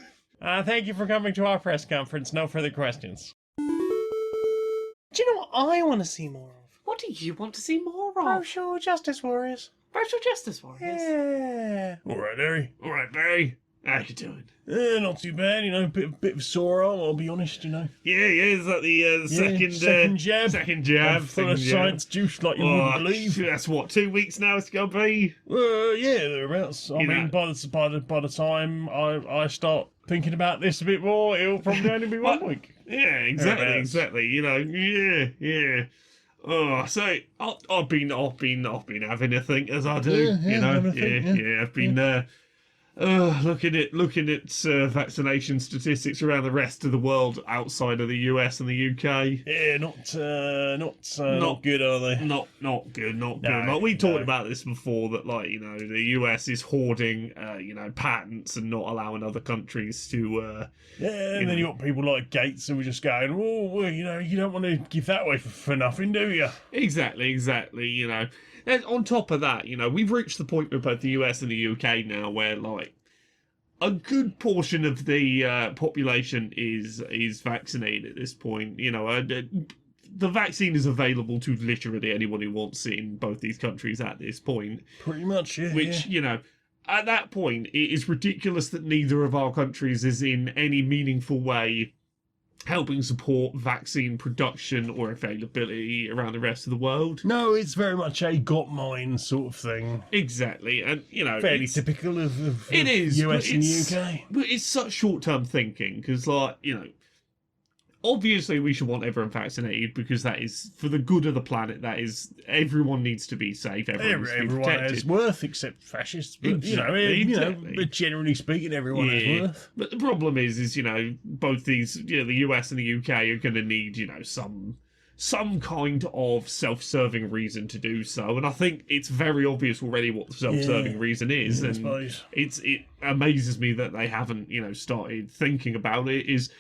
Thank you for coming to our press conference. No further questions. Do you know what I want to see more of? What do you want to see more of? Social Justice Warriors. Social Justice Warriors? Yeah. All right, Harry. All right, Barry. How you doing? Not too bad, bit of sore arm, I'll be honest, Yeah, is that the second jab? Second jab. Full of science juice like you wouldn't believe. That's what, 2 weeks now it's going to be? Yeah, thereabouts. I mean, by the time I start thinking about this a bit more, it'll probably only be 1 week. Yeah, exactly. Yeah. Oh, so I've been having a think as I do. I've been looking at vaccination statistics around the rest of the world outside of the US and the UK. Yeah, not good, are they? Not good. Like we talked about this before, that the US is hoarding patents and not allowing other countries to. And then you got people like Gates who were just going, oh, well, you don't want to give that away for nothing, do you? Exactly. And on top of that, we've reached the point with both the US and the UK now where, a good portion of the population is vaccinated at this point. The vaccine is available to literally anyone who wants it in both these countries at this point. Pretty much, yeah. Which, at that point, it is ridiculous that neither of our countries is in any meaningful way helping support vaccine production or availability around the rest of the world. No, it's very much a got mine sort of thing. Exactly, and fairly typical of it is US and UK. But it's such short-term thinking because, obviously we should want everyone vaccinated because that is for the good of the planet. That is, everyone needs to be safe. Everyone has worth except fascists. But, exactly. But generally speaking, everyone has worth. But the problem is both these, the US and the UK are going to need, some kind of self-serving reason to do so, and I think it's very obvious already what the self-serving reason is. I and suppose. It amazes me that they haven't, started thinking about it. Is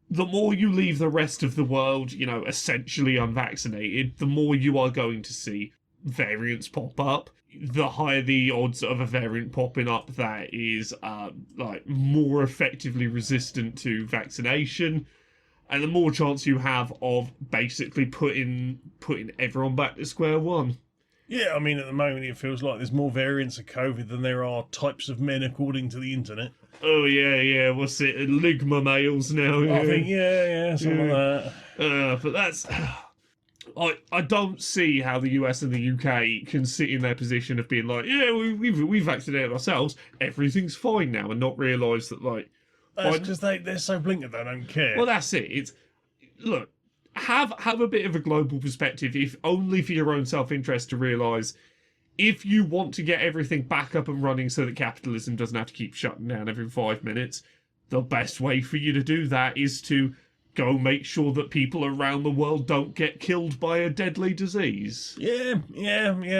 the more you leave the rest of the world, essentially unvaccinated, the more you are going to see variants pop up. The higher the odds of a variant popping up that is more effectively resistant to vaccination, and the more chance you have of basically putting everyone back to square one. Yeah, I mean, at the moment it feels like there's more variants of COVID than there are types of men, according to the internet. Oh, yeah, what's it? Ligma males now. I think, something like that. But that's... I don't see how the US and the UK can sit in their position of being like, yeah, we've vaccinated ourselves, everything's fine now, and not realise that, That's because they're so blinkered they don't care. Well, that's it. It's... Look, have a bit of a global perspective, if only for your own self-interest, to realise if you want to get everything back up and running so that capitalism doesn't have to keep shutting down every 5 minutes, the best way for you to do that is to go make sure that people around the world don't get killed by a deadly disease. Yeah,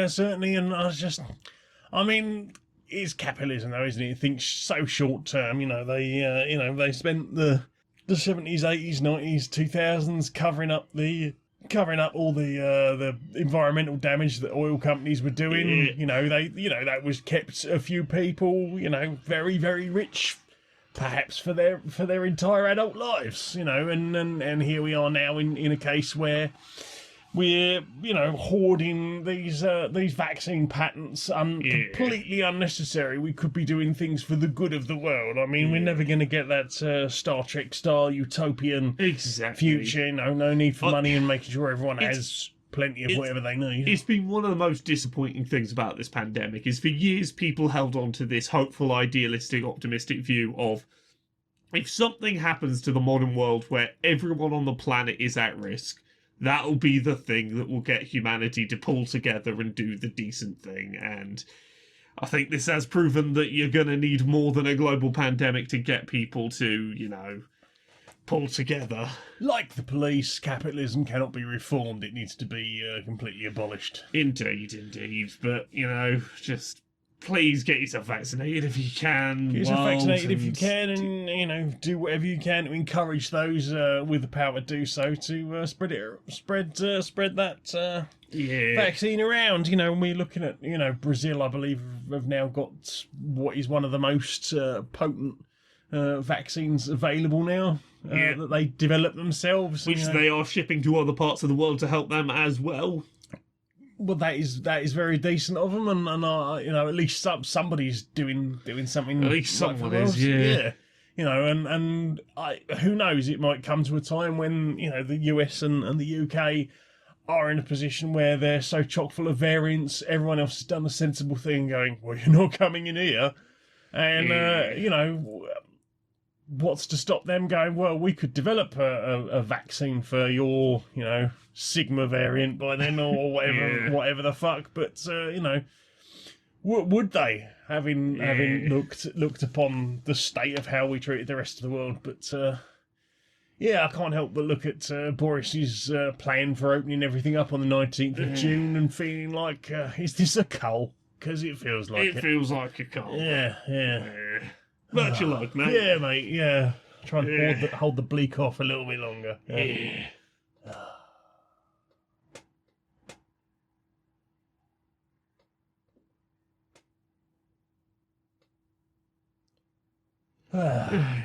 certainly. And I mean, it's capitalism though, isn't it? It thinks so short term. They spent the 70s, 80s, 90s, 2000s covering up the covering up all the environmental damage that oil companies were doing. That was kept a few people, very, very rich, perhaps for their entire adult lives. And here we are now in a case where we're hoarding these vaccine patents, completely unnecessary. We could be doing things for the good of the world. I mean, we're never going to get that Star Trek style utopian future. No need for money and making sure everyone has plenty of whatever they need. It's been one of the most disappointing things about this pandemic is for years people held on to this hopeful, idealistic, optimistic view of if something happens to the modern world where everyone on the planet is at risk, that'll be the thing that will get humanity to pull together and do the decent thing. And I think this has proven that you're going to need more than a global pandemic to get people to, pull together. Like the police, capitalism cannot be reformed. It needs to be completely abolished. Indeed. But, just please get yourself vaccinated if you can. Get yourself vaccinated if you can, and do whatever you can to encourage those with the power to do so to spread that vaccine around. We're looking at Brazil, I believe, have now got what is one of the most potent vaccines available now that they develop themselves, which they are shipping to other parts of the world to help them as well. Well, that is very decent of them, and at least somebody's doing something. At least someone is, yeah. And who knows? It might come to a time when the US and the UK are in a position where they're so chock full of variants. Everyone else has done the sensible thing, going, "Well, you're not coming in here," and what's to stop them going? Well, we could develop a vaccine for your Sigma variant by then, or whatever the fuck. But would they, having looked upon the state of how we treated the rest of the world? But I can't help but look at Boris's plan for opening everything up on the 19th of June and feeling like, is this a cull? Because it feels like it. It feels like a cull. Yeah. But you like, mate. Yeah, mate. Yeah. Try and hold the bleak off a little bit longer. Yeah.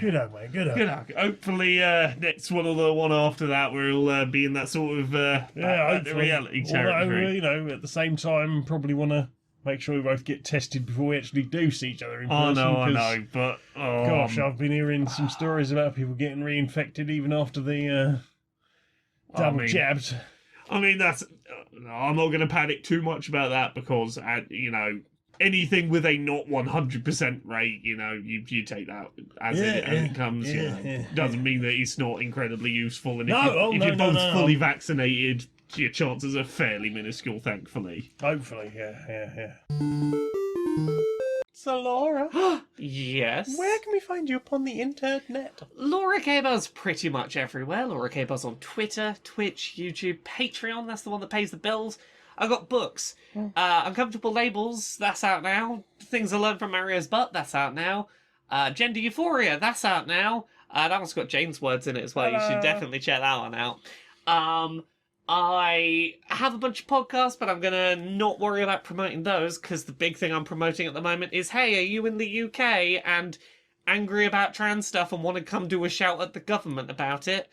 Good on, mate. Good on. Hopefully, next one or the one after that, we'll be in that sort of the reality territory. Although, at the same time, probably want to make sure we both get tested before we actually do see each other in person. I know, but gosh, I've been hearing some stories about people getting reinfected even after the double jabs. I mean, I'm not going to panic too much about that because, anything with a not 100% rate, you take that as it comes. Doesn't mean that it's not incredibly useful. And if you're both fully vaccinated, your chances are fairly minuscule, thankfully. Hopefully, yeah. So, Laura, yes? where can we find you upon the internet? Laura K-Buzz pretty much everywhere. Laura K-Buzz on Twitter, Twitch, YouTube, Patreon, that's the one that pays the bills. I've got books. Uncomfortable Labels, that's out now. Things I Learned from Mario's Butt, that's out now. Gender Euphoria, that's out now. That one's got Jane's words in it as well. You should definitely check that one out. I have a bunch of podcasts, but I'm going to not worry about promoting those because the big thing I'm promoting at the moment is, hey, are you in the UK and angry about trans stuff and want to come do a shout at the government about it?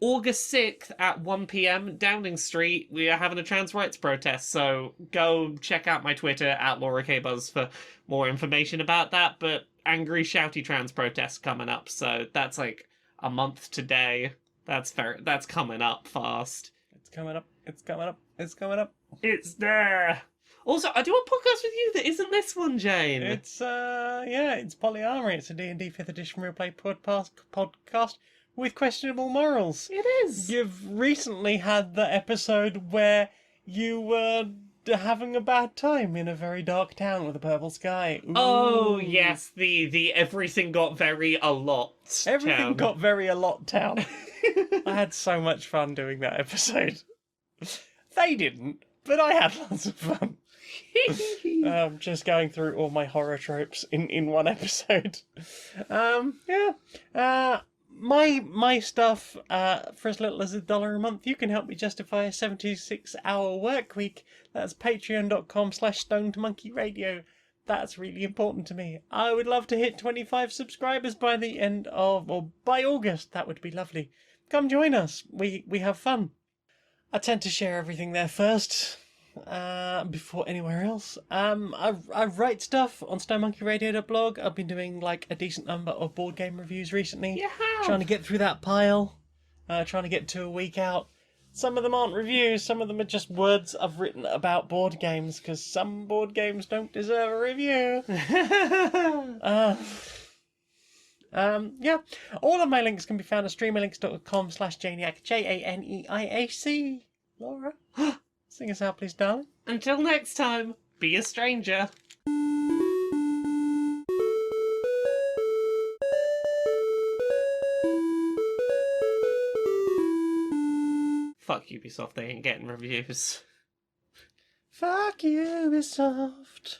August 6th at 1 p.m, Downing Street, we are having a trans rights protest, so go check out my Twitter at Laura K Buzz for more information about that, but angry, shouty trans protests coming up, so that's like a month today. That's coming up fast. It's coming up. It's there. Also, I do a podcast with you that isn't this one, Jane. It's PolyAm. It's a D&D 5th edition real play podcast with questionable morals. It is. You've recently had the episode where you were having a bad time in a very dark town with a purple sky. Ooh. Oh, yes, the everything got very a lot Everything town. got very a lot town. I had so much fun doing that episode. They didn't, but I had lots of fun. Just going through all my horror tropes in one episode. my stuff, for as little as $1 a month, you can help me justify a 76-hour work week. That's patreon.com/stonedmonkeyradio. That's really important to me. I would love to hit 25 subscribers by the end of, or by August. That would be lovely. Come join us. We have fun. I tend to share everything there first, before anywhere else. I write stuff on stonemonkeyradio.blog. I've been doing like a decent number of board game reviews recently. Trying to get through that pile. Trying to get to a week out. Some of them aren't reviews, some of them are just words I've written about board games, because some board games don't deserve a review. Yeah. All of my links can be found at streamerlinks.com/Janiac, JANEIAC. Laura, sing us out, please, darling. Until next time, be a stranger. Fuck Ubisoft, they ain't getting reviews. Fuck Ubisoft.